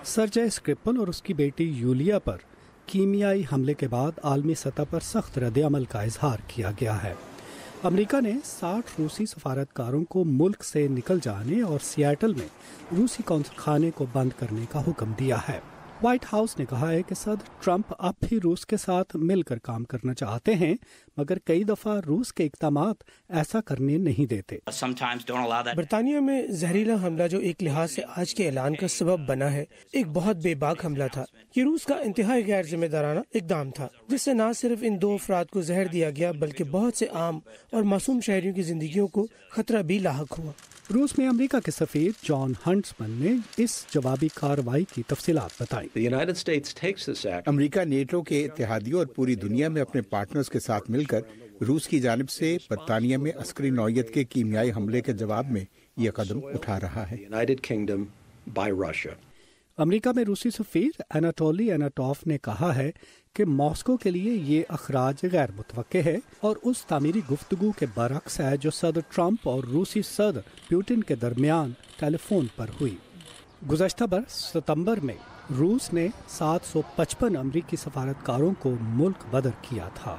سرجے اسکرپل اور اس کی بیٹی یولیا پر کیمیائی حملے کے بعد عالمی سطح پر سخت رد عمل کا اظہار کیا گیا ہے۔ امریکہ نے 60 روسی سفارتکاروں کو ملک سے نکل جانے اور سیاٹل میں روسی قونصل خانے کو بند کرنے کا حکم دیا ہے۔ وائٹ ہاؤس نے کہا ہے کہ صدر ٹرمپ اب بھی روس کے ساتھ مل کر کام کرنا چاہتے ہیں، مگر کئی دفعہ روس کے اقدامات ایسا کرنے نہیں دیتے۔ برطانیہ میں زہریلا حملہ جو ایک لحاظ سے آج کے اعلان کا سبب بنا ہے، ایک بہت بے باک حملہ تھا۔ یہ روس کا انتہائی غیر ذمہ دارانہ اقدام تھا، جس سے نہ صرف ان 2 افراد کو زہر دیا گیا بلکہ بہت سے عام اور معصوم شہریوں کی زندگیوں کو خطرہ بھی لاحق ہوا۔ روس میں امریکہ کے سفیر جان ہنٹسمن نے اس جوابی کارروائی کی تفصیلات بتائیں۔ امریکہ نیٹو کے اتحادیوں اور پوری دنیا میں اپنے پارٹنرز کے ساتھ مل کر روس کی جانب سے برطانیہ میں عسکری نوعیت کے کیمیائی حملے کے جواب میں یہ قدم اٹھا رہا ہے۔ امریکہ میں روسی سفیر اناٹولی اناٹوف نے کہا ہے کہ ماسکو کے لیے یہ اخراج غیر متوقع ہے اور اس تعمیری گفتگو کے برعکس ہے جو صدر ٹرمپ اور روسی صدر پیوٹن کے درمیان ٹیلی فون پر ہوئی۔ گزشتہ برس ستمبر میں روس نے 755 امریکی سفارتکاروں کو ملک بدر کیا تھا۔